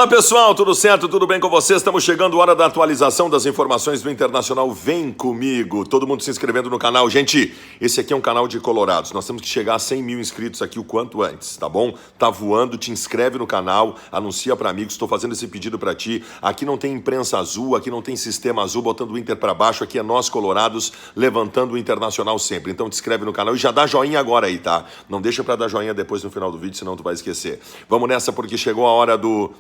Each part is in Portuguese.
Olá pessoal, tudo certo? Tudo bem com vocês? Estamos chegando a hora da atualização das informações do Internacional. Vem comigo, todo mundo se inscrevendo no canal. Gente, esse aqui é um canal de colorados. Nós temos que chegar a 100 mil inscritos aqui o quanto antes, tá bom? Tá voando, te inscreve no canal, anuncia para amigos. Estou fazendo esse pedido para ti. Aqui não tem imprensa azul, aqui não tem sistema azul botando o Inter para baixo. Aqui é nós colorados levantando o Internacional sempre. Então te inscreve no canal e já dá joinha agora aí, tá? Não deixa para dar joinha depois no final do vídeo, senão tu vai esquecer. Vamos nessa porque chegou a hora do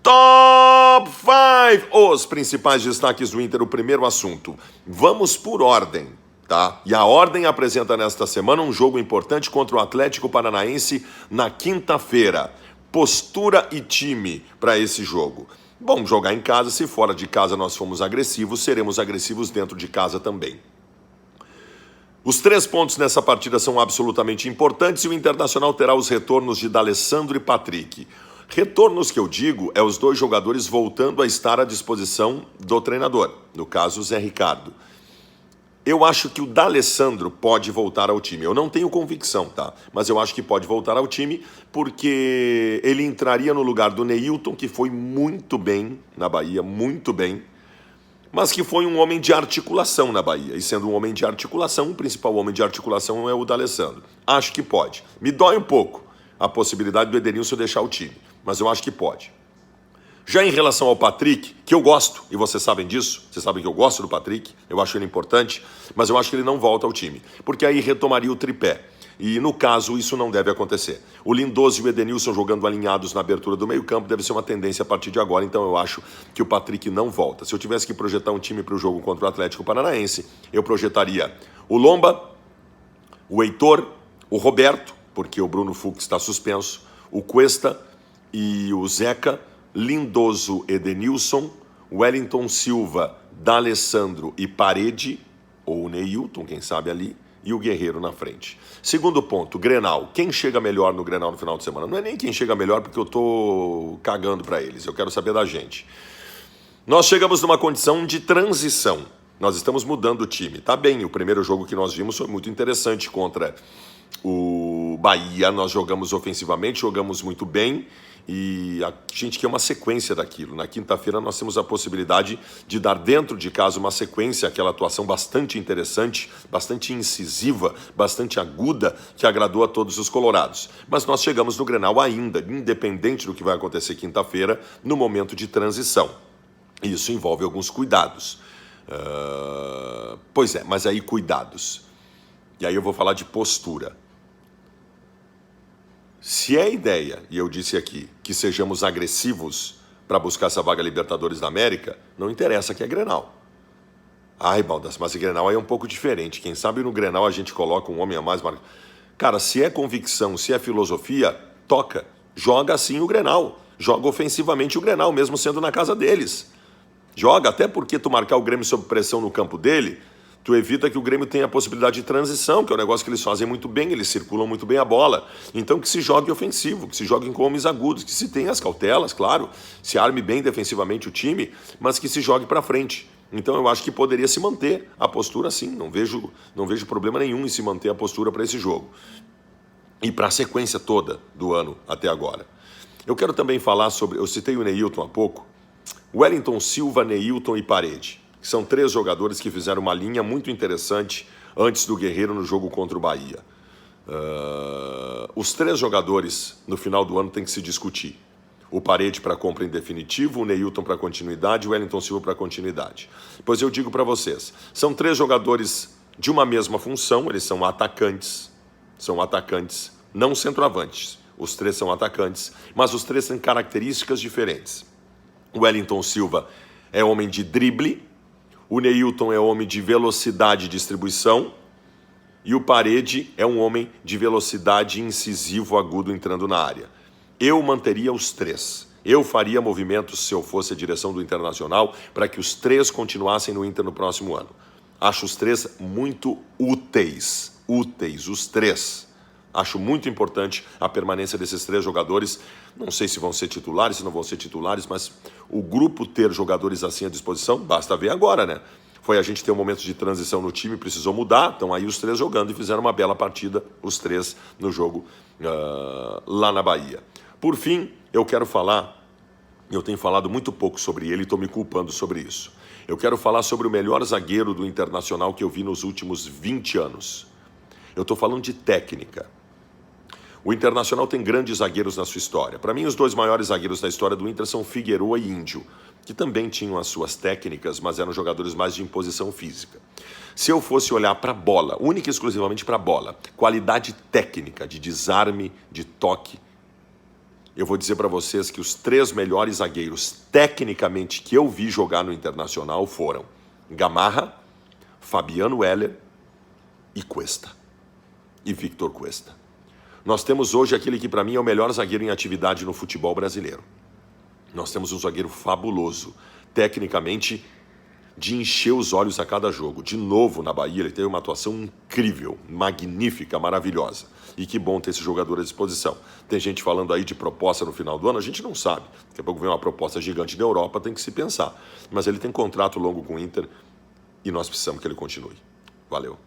Top 5! Os principais destaques do Inter, o primeiro assunto. Vamos por ordem, tá? E a ordem apresenta nesta semana um jogo importante contra o Atlético Paranaense na quinta-feira. Postura e time para esse jogo. Bom, jogar em casa, se fora de casa nós fomos agressivos, seremos agressivos dentro de casa também. Os 3 pontos nessa partida são absolutamente importantes e o Internacional terá os retornos de D'Alessandro e Patrick. Retornos que eu digo é os 2 jogadores voltando a estar à disposição do treinador, no caso o Zé Ricardo. Eu acho que o D'Alessandro pode voltar ao time. Eu não tenho convicção, tá? Mas eu acho que pode voltar ao time porque ele entraria no lugar do Neilton, que foi muito bem na Bahia, muito bem, mas que foi um homem de articulação na Bahia. E sendo um homem de articulação, o principal homem de articulação é o D'Alessandro. Acho que pode. Me dói um pouco a possibilidade do Edenilson deixar o time, mas eu acho que pode. Já em relação ao Patrick, que eu gosto, e vocês sabem disso, vocês sabem que eu gosto do Patrick, eu acho ele importante, mas eu acho que ele não volta ao time, porque aí retomaria o tripé. E no caso, isso não deve acontecer. O Lindoso e o Edenilson jogando alinhados na abertura do meio-campo deve ser uma tendência a partir de agora, então eu acho que o Patrick não volta. Se eu tivesse que projetar um time para o jogo contra o Atlético Paranaense, eu projetaria o Lomba, o Heitor, o Roberto, porque o Bruno Fux está suspenso, o Cuesta e o Zeca, Lindoso, Edenilson, Wellington Silva, D'Alessandro e Parede, ou o Neilton, quem sabe ali, e o Guerreiro na frente. Segundo ponto, Grenal. Quem chega melhor no Grenal no final de semana? Não é nem quem chega melhor porque eu tô cagando para eles, eu quero saber da gente. Nós chegamos numa condição de transição. Nós estamos mudando o time. Tá bem, o primeiro jogo que nós vimos foi muito interessante contra o Bahia. Nós jogamos ofensivamente, jogamos muito bem e a gente quer uma sequência daquilo. Na quinta-feira nós temos a possibilidade de dar dentro de casa uma sequência, aquela atuação bastante interessante, bastante incisiva, bastante aguda, que agradou a todos os colorados. Mas nós chegamos no Grenal ainda, independente do que vai acontecer quinta-feira, no momento de transição. Isso envolve alguns cuidados. Pois é, mas aí cuidados. E aí eu vou falar de postura. Se é a ideia, e eu disse aqui, que sejamos agressivos para buscar essa vaga Libertadores da América, não interessa que é Grenal. Ai, Baldas, mas o Grenal aí é um pouco diferente. Quem sabe no Grenal a gente coloca um homem a mais. Cara, se é convicção, se é filosofia, toca. Joga assim o Grenal. Joga ofensivamente o Grenal, mesmo sendo na casa deles. Joga, até porque tu marcar o Grêmio sob pressão no campo dele, tu evita que o Grêmio tenha a possibilidade de transição, que é um negócio que eles fazem muito bem, eles circulam muito bem a bola. Então que se jogue ofensivo, que se jogue com homens agudos, que se tenha as cautelas, claro, se arme bem defensivamente o time, mas que se jogue para frente. Então eu acho que poderia se manter a postura assim, não vejo problema nenhum em se manter a postura para esse jogo. E para a sequência toda do ano até agora. Eu quero também falar sobre, eu citei o Neilton há pouco, Wellington Silva, Neilton e Parede. São 3 jogadores que fizeram uma linha muito interessante antes do Guerreiro no jogo contra o Bahia. Os 3 jogadores, no final do ano, tem que se discutir. O Parede para compra em definitivo, o Neilton para continuidade e o Wellington Silva para continuidade. Pois eu digo para vocês, são 3 jogadores de uma mesma função, eles são atacantes, não centroavantes. Os 3 são atacantes, mas os 3 têm características diferentes. O Wellington Silva é homem de drible, o Neilton é homem de velocidade e distribuição e o Parede é um homem de velocidade incisivo agudo entrando na área. Eu manteria os 3. Eu faria movimentos, se eu fosse a direção do Internacional, para que os 3 continuassem no Inter no próximo ano. Acho os 3 muito úteis, os 3. Acho muito importante a permanência desses 3 jogadores. Não sei se vão ser titulares, se não vão ser titulares, mas o grupo ter jogadores assim à disposição, basta ver agora, né? Foi a gente ter um momento de transição no time, precisou mudar, então aí os 3 jogando e fizeram uma bela partida, os 3 no jogo lá na Bahia. Por fim, eu quero falar Eu tenho falado muito pouco sobre ele e estou me culpando sobre isso. Eu quero falar sobre o melhor zagueiro do Internacional que eu vi nos últimos 20 anos. Eu estou falando de técnica. O Internacional tem grandes zagueiros na sua história. Para mim, os dois maiores zagueiros da história do Inter são Figueroa e Índio, que também tinham as suas técnicas, mas eram jogadores mais de imposição física. Se eu fosse olhar para a bola, única e exclusivamente para a bola, qualidade técnica, de desarme, de toque, eu vou dizer para vocês que os 3 melhores zagueiros tecnicamente que eu vi jogar no Internacional foram Gamarra, Fabiano Heller e Cuesta. E Victor Cuesta. Nós temos hoje aquele que para mim é o melhor zagueiro em atividade no futebol brasileiro. Nós temos um zagueiro fabuloso, tecnicamente de encher os olhos a cada jogo. De novo na Bahia ele teve uma atuação incrível, magnífica, maravilhosa. E que bom ter esse jogador à disposição. Tem gente falando aí de proposta no final do ano, a gente não sabe. Daqui a pouco vem uma proposta gigante da Europa, tem que se pensar. Mas ele tem contrato longo com o Inter e nós precisamos que ele continue. Valeu.